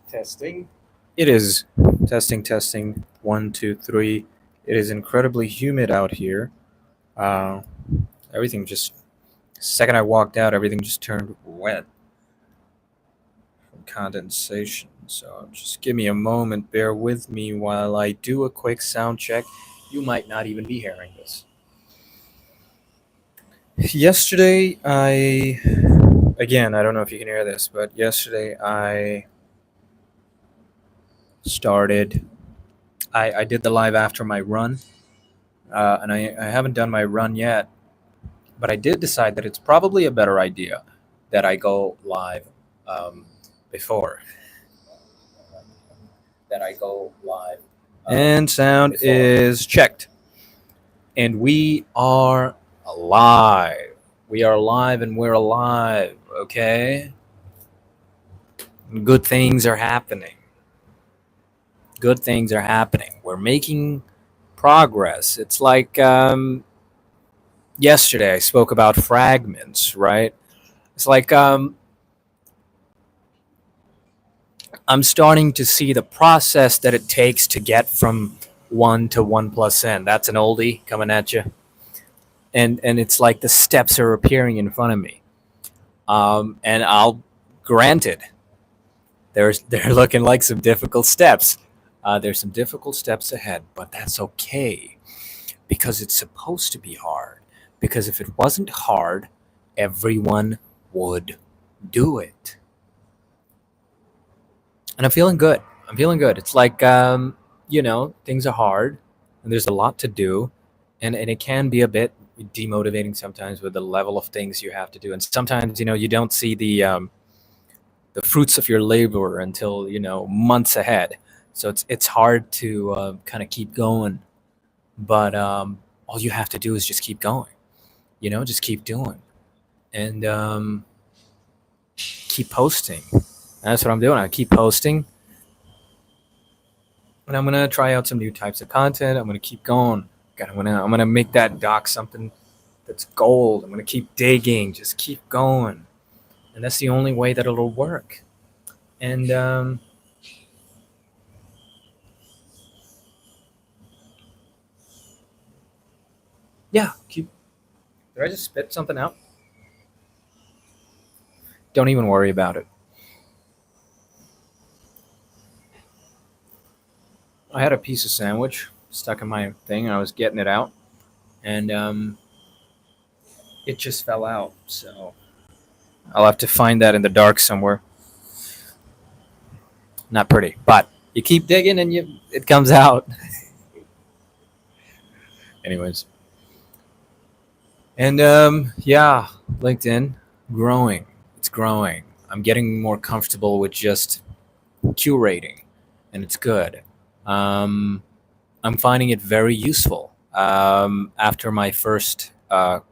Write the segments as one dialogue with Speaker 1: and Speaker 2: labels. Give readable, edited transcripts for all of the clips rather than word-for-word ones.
Speaker 1: Testing. It is testing. 1, 2, 3. It is incredibly humid out here. Uh, everything just. Second I walked out, everything just turned wet from condensation. So just give me a moment. Bear with me while I do a quick sound check. You might not even be hearing this. Yesterday, I. Again, I don't know if you can hear this, but yesterday I started. I did the live after my run, and I haven't done my run yet, but I did decide that it's probably a better idea that I go live um, before. That I go live. And sound before. Is checked. And we are alive. We are alive and we're alive, okay? Good things are happening. Good things are happening. We're making progress. It's like yesterday I spoke about fragments, right? It's like I'm starting to see the process that it takes to get from 1 to 1 plus n. That's an oldie coming at you. And it's like the steps are appearing in front of me. And I'll granted, they're looking like some difficult steps. There's some difficult steps ahead, but that's okay because it's supposed to be hard. Because if it wasn't hard, everyone would do it. And I'm feeling good. I'm feeling good. It's like, things are hard and there's a lot to do. And it can be a bit demotivating sometimes with the level of things you have to do. And sometimes, you don't see the fruits of your labor until, months ahead. So it's hard to kind of keep going. But all you have to do is just keep going, just keep doing. And keep posting. That's what I'm doing. I keep posting. And I'm gonna try out some new types of content. I'm gonna keep going. I'm gonna make that doc something that's gold. I'm gonna keep digging. Just keep going. And that's the only way that it'll work. And yeah, keep. Did I just spit something out? Don't even worry about it. I had a piece of sandwich stuck in my thing, and I was getting it out, and it just fell out. So I'll have to find that in the dark somewhere. Not pretty, but you keep digging, and it comes out. Anyways, and yeah, LinkedIn growing. It's growing. I'm getting more comfortable with just curating, and it's good. Um, I'm finding it very useful. After my first call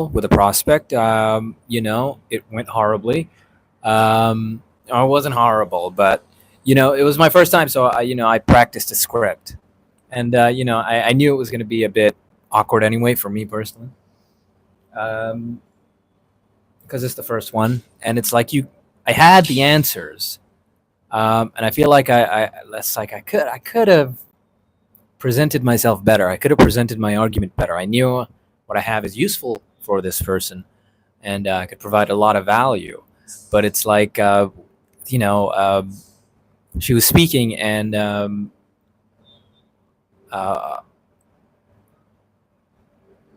Speaker 1: with a prospect, it went horribly. Or it wasn't horrible, but it was my first time, so I practiced a script, and I knew it was going to be a bit awkward anyway for me personally, because it's the first one, and it's like I had the answers, and I feel like I could have presented myself better. I could have presented my argument better. I knew what I have is useful for this person, and I could provide a lot of value. But it's like, she was speaking, and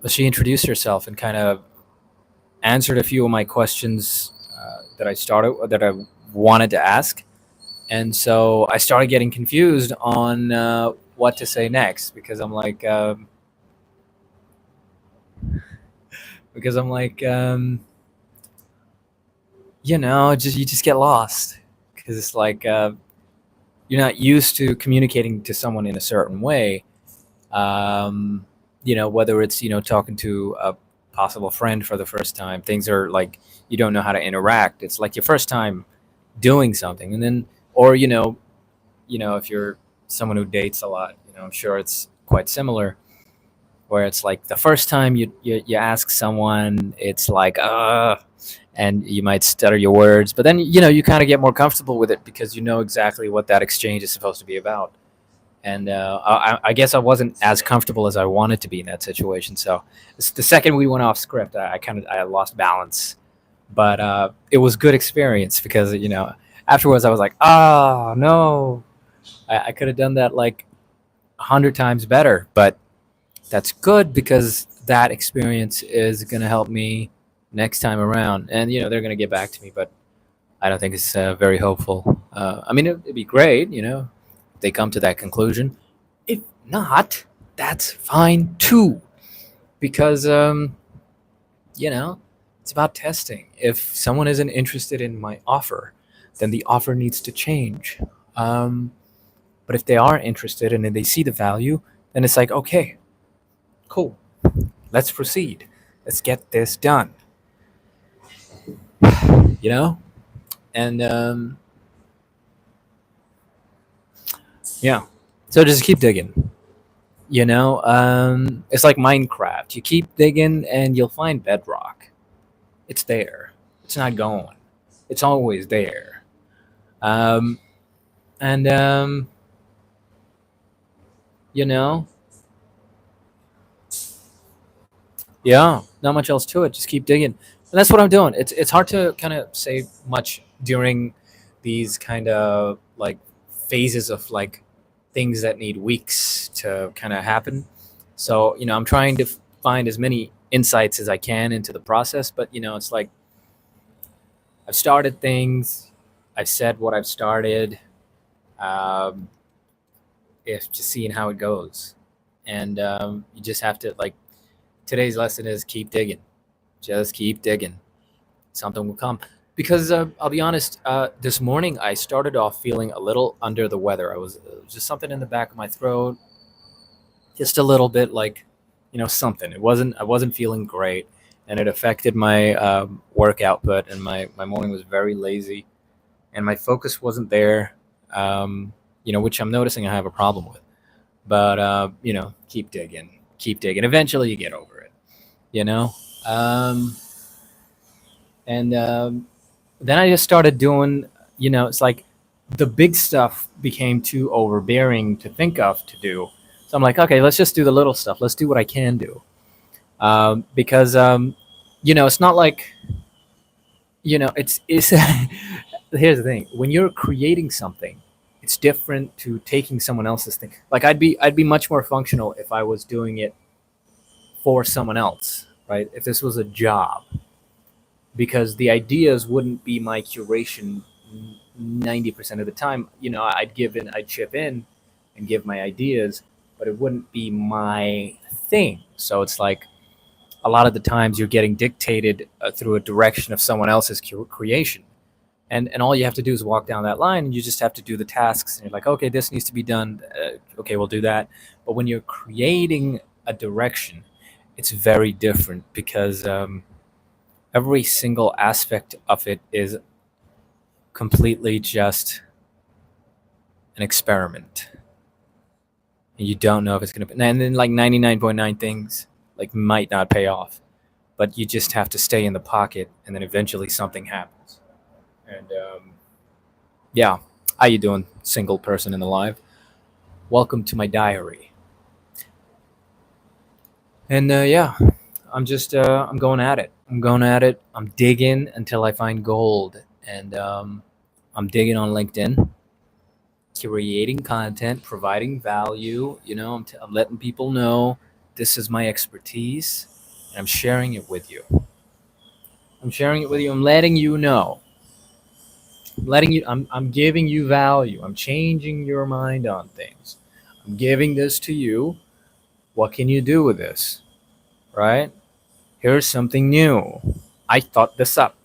Speaker 1: she introduced herself and kind of answered a few of my questions that I wanted to ask, and so I started getting confused on what to say next because I'm like. Because I'm like, you just get lost because it's like you're not used to communicating to someone in a certain way. Whether it's talking to a possible friend for the first time, things are like you don't know how to interact. It's like your first time doing something, and then or if you're someone who dates a lot, I'm sure it's quite similar where it's like the first time you ask someone, it's like and you might stutter your words, but then you kind of get more comfortable with it because you know exactly what that exchange is supposed to be about. And I guess I wasn't as comfortable as I wanted to be in that situation. So the second we went off script, I lost balance. But it was good experience because afterwards I was like, oh no, I could have done that like 100 times better. But that's good because that experience is going to help me next time around. And they're going to get back to me, but I don't think it's very hopeful. I mean, it'd be great, if they come to that conclusion. If not, that's fine too, because you know, it's about testing. If someone isn't interested in my offer, then the offer needs to change. Um, but if they are interested and they see the value, then it's like, okay, cool, let's proceed. Let's get this done. You know, and yeah. So just keep digging. It's like Minecraft. You keep digging, and you'll find bedrock. It's there. It's not going. It's always there. Um, and you know, yeah, not much else to it. Just keep digging, and that's what I'm doing. It's hard to kind of say much during these kind of like phases of like things that need weeks to kind of happen. So I'm trying to find as many insights as I can into the process, but it's like I've started things, I've said what I've started. Um, it's just seeing how it goes, and you just have to like today's lesson is keep digging. Just keep digging. Something will come. Because I'll be honest, this morning I started off feeling a little under the weather. Just something in the back of my throat, just a little bit like, something. I wasn't feeling great, and it affected my work output, and my morning was very lazy, and my focus wasn't there. Which I'm noticing I have a problem with. But keep digging. Eventually, you get over it. You know. Um, and then I just started doing. It's like the big stuff became too overbearing to think of to do. So I'm like, okay, let's just do the little stuff. Let's do what I can do. Because it's not like it's here's the thing: when you're creating something, it's different to taking someone else's thing. Like I'd be much more functional if I was doing it for someone else, right? If this was a job, because the ideas wouldn't be my curation 90% of the time. I'd chip in and give my ideas, but it wouldn't be my thing. So it's like a lot of the times you're getting dictated through a direction of someone else's creation. And all you have to do is walk down that line, and you just have to do the tasks. And you're like, okay, this needs to be done. Okay, we'll do that. But when you're creating a direction, it's very different because every single aspect of it is completely just an experiment. And you don't know if it's going to. And then like 99.9 things like might not pay off, but you just have to stay in the pocket, and then eventually something happens. And yeah, how you doing, single person in the live? Welcome to my diary. And yeah, I'm going at it. I'm going at it. I'm digging until I find gold. And I'm digging on LinkedIn, creating content, providing value. I'm letting people know this is my expertise, and I'm sharing it with you. I'm sharing it with you. I'm letting you know. I'm giving you value. I'm changing your mind on things. I'm giving this to you. What can you do with this? Right? Here's something new. I thought this up.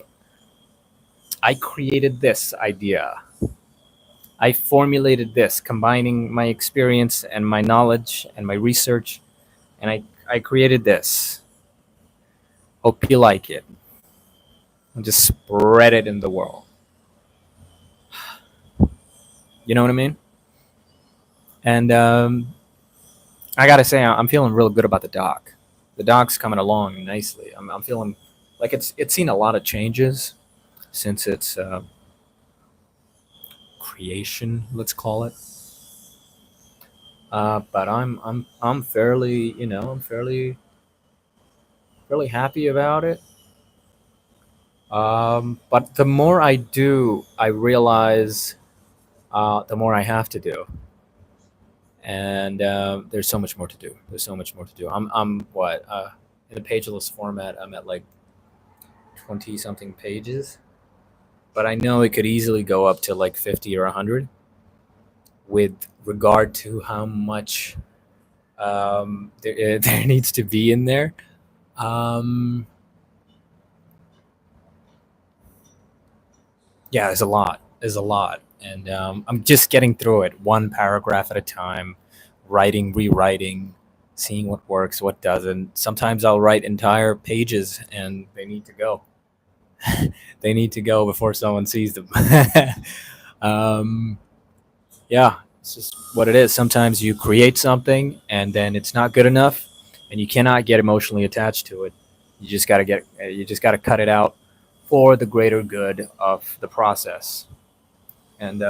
Speaker 1: I created this idea. I formulated this, combining my experience and my knowledge and my research, and I created this. Hope you like it. And just spread it in the world. You know what I mean? And I gotta say, I'm feeling real good about the doc. The doc's coming along nicely. I'm feeling Like it's seen a lot of changes since its creation, let's call it. But I'm fairly, I'm fairly happy about it. But the more I do, I realize the more I have to do, and there's so much more to do. There's so much more to do. I'm what in a pageless format. I'm at like 20 something pages, but I know it could easily go up to like 50 or 100 with regard to how much there needs to be in there. Um, yeah, there's a lot. There's a lot, and I'm just getting through it one paragraph at a time, writing, rewriting, seeing what works, what doesn't. Sometimes I'll write entire pages, and they need to go. They need to go before someone sees them. um, yeah, it's just what it is. Sometimes you create something, and then it's not good enough, and you cannot get emotionally attached to it. You just got to cut it out for the greater good of the process. And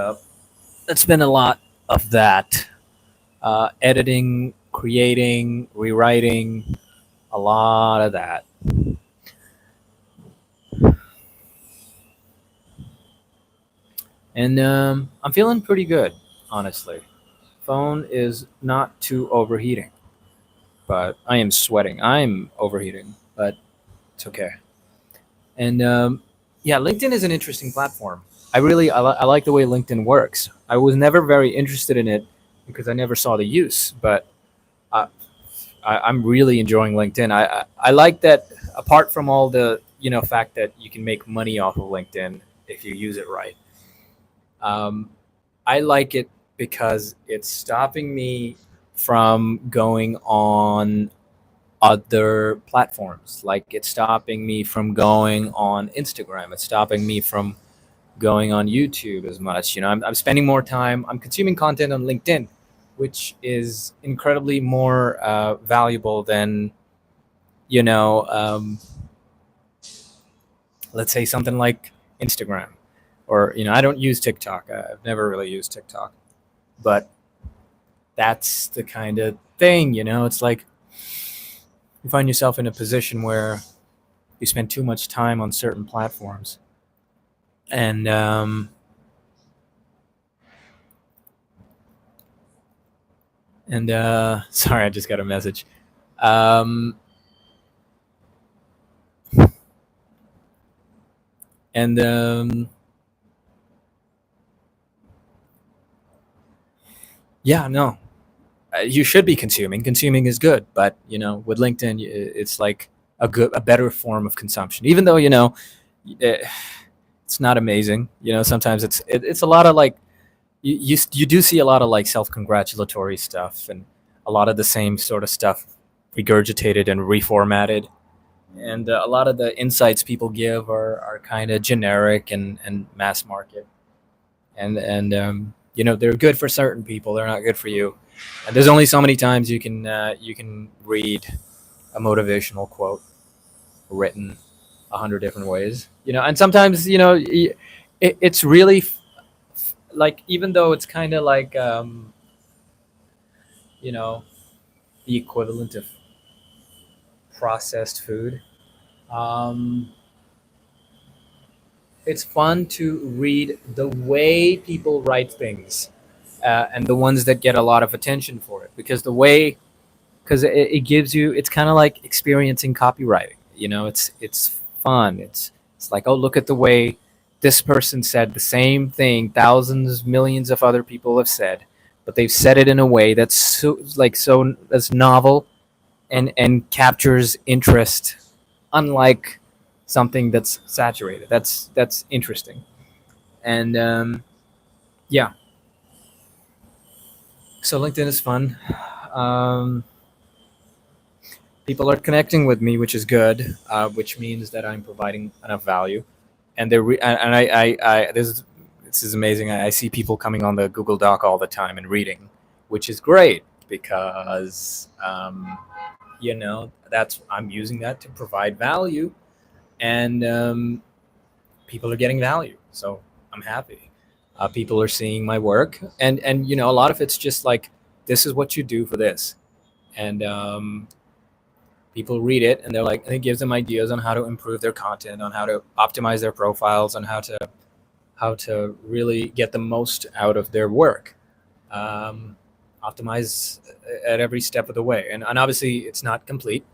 Speaker 1: it's been a lot of that, editing, creating, rewriting, a lot of that. And I'm feeling pretty good, honestly. Phone is not too overheating, but I am sweating. I'm overheating, but it's okay. And yeah, LinkedIn is an interesting platform. I like the way LinkedIn works. I was never very interested in it because I never saw the use, but I, I'm really enjoying LinkedIn. I like that apart from all the fact that you can make money off of LinkedIn if you use it right. Um, I like it because it's stopping me from going on other platforms. Like it's stopping me from going on Instagram. It's stopping me from going on YouTube as much. I'm spending more time. I'm consuming content on LinkedIn, which is incredibly more valuable than you know, um, let's say something like Instagram, or I don't use TikTok. I've never really used TikTok, but that's the kind of thing. It's like you find yourself in a position where you spend too much time on certain platforms, and sorry, I just got a message. Um, and yeah, no, you should be consuming. Consuming is good, but with LinkedIn, it's like a better form of consumption. Even though it, it's not amazing. Sometimes it's a lot of like you do see a lot of like self congratulatory stuff and a lot of the same sort of stuff regurgitated and reformatted. And a lot of the insights people give are kind of generic and mass market. And they're good for certain people. They're not good for you. And there's only so many times you can read a motivational quote written 100 different ways. And sometimes it's really like even though it's kind of like you know the equivalent of processed food. Um, it's fun to read the way people write things, and the ones that get a lot of attention for it because it gives you it's kind of like experiencing copywriting. It's fun. It's like, oh, look at the way this person said the same thing thousands millions of other people have said, but they've said it in a way that's novel and captures interest, unlike something that's saturated. That's interesting. And yeah, so LinkedIn is fun. um, People are connecting with me, which is good, which means that I'm providing enough value. And this is amazing. I see people coming on the Google Doc all the time and reading, which is great because that's I'm using that to provide value. and people are getting value. So I'm happy. People are seeing my work, and a lot of it's just like, this is what you do for this, and people read it, and they're like, and it gives them ideas on how to improve their content, on how to optimize their profiles, on how to really get the most out of their work. Um, Optimize at every step of the way, and obviously it's not complete.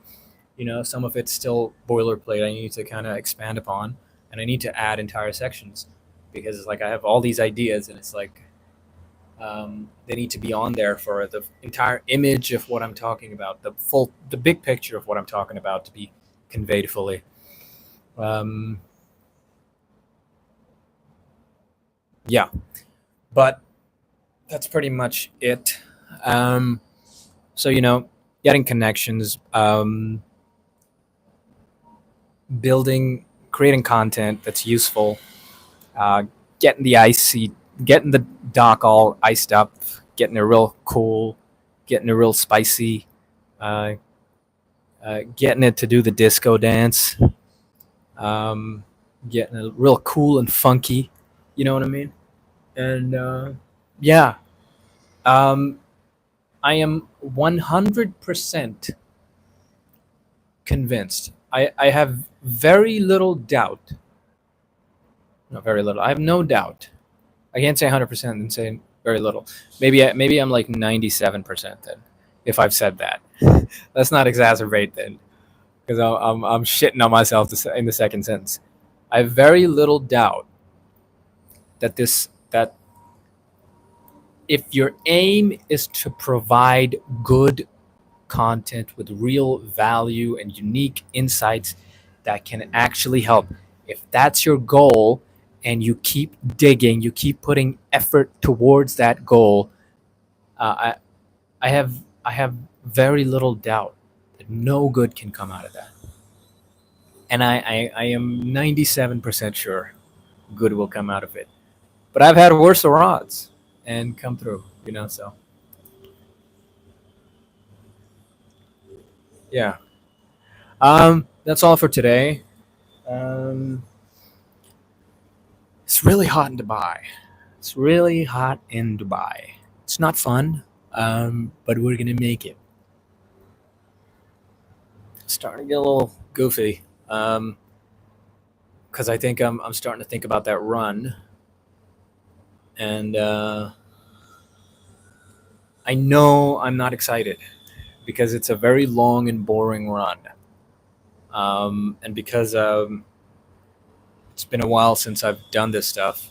Speaker 1: Some of it's still boilerplate. I need to kind of expand upon, and I need to add entire sections, because it's like I have all these ideas, and it's like, they need to be on there for the entire image of what I'm talking about, the big picture of what I'm talking about to be conveyed fully. Um, yeah, but that's pretty much it. Um, so getting connections, building, creating content that's useful, uh, getting the icy, getting the dock all iced up, getting it real cool, getting it real spicy, uh, getting it to do the disco dance, um, getting it real cool and funky. You know what I mean? And yeah, um, I am 100% convinced. I have very little doubt. No, very little. I have no doubt. I can't say 100% and say very little. Maybe I'm like 97% then, if I've said that. Let's not exacerbate then, because I'm shitting on myself in the second sentence. I have very little doubt that if your aim is to provide good content with real value and unique insights that can actually help, if that's your goal, and you keep digging, you keep putting effort towards that goal, I I have I have very little doubt that no good can come out of that. And I am 97% sure good will come out of it. But I've had worse odds and come through, so yeah. That's all for today. Um, it's really hot in Dubai. It's really hot in Dubai. It's not fun, but we're gonna make it. Starting to get a little goofy, because I think I'm starting to think about that run, and I know I'm not excited because it's a very long and boring run, and because it's been a while since I've done this stuff.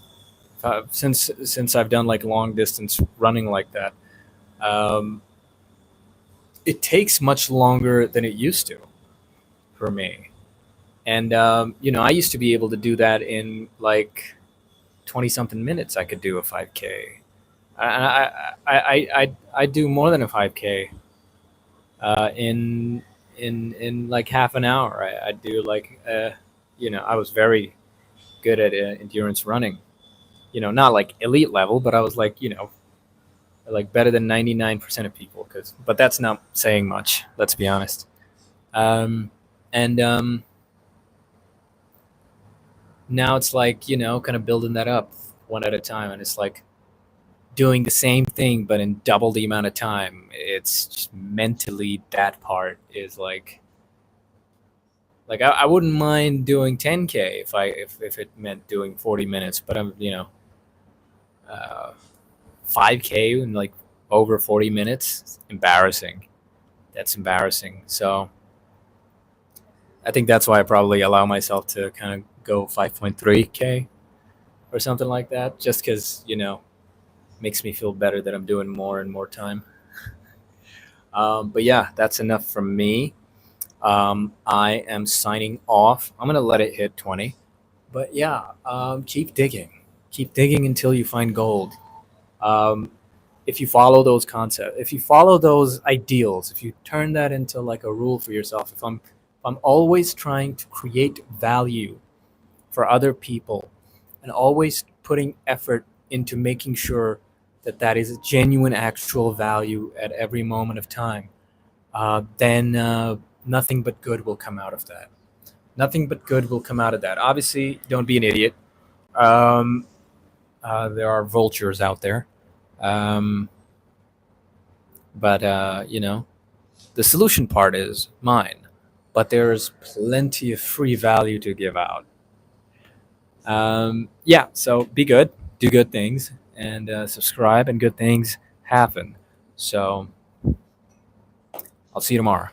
Speaker 1: Since I've done like long distance running like that, um, it takes much longer than it used to for me. And I used to be able to do that in like 20 something minutes. I could do a 5K. I do more than a 5K in like half an hour. I do like I was very good at endurance running. Not like elite level, but I was like better than 99% of people. But that's not saying much. Let's be honest. And Now it's like kind of building that up one at a time, and it's like doing the same thing but in double the amount of time. It's just mentally, that part is like I wouldn't mind doing 10K if it meant doing 40 minutes, but I'm uh, 5K in like over 40 minutes. It's embarrassing. That's embarrassing. So I think that's why I probably allow myself to kind of go 5.3K or something like that, just because makes me feel better that I'm doing more and more time. But yeah, that's enough from me. I am signing off. I'm gonna let it hit 20. But yeah, keep digging until you find gold. Um, if you follow those concepts, if you follow those ideals, if you turn that into like a rule for yourself, if I'm always trying to create value for other people, and always putting effort into making sure that that is a genuine, actual value at every moment of time, then nothing but good will come out of that. Nothing but good will come out of that. Obviously, don't be an idiot. Um, there are vultures out there. Um, but, the solution part is mine. But there's plenty of free value to give out. Yeah, so be good, do good things, and subscribe, and good things happen. So I'll see you tomorrow.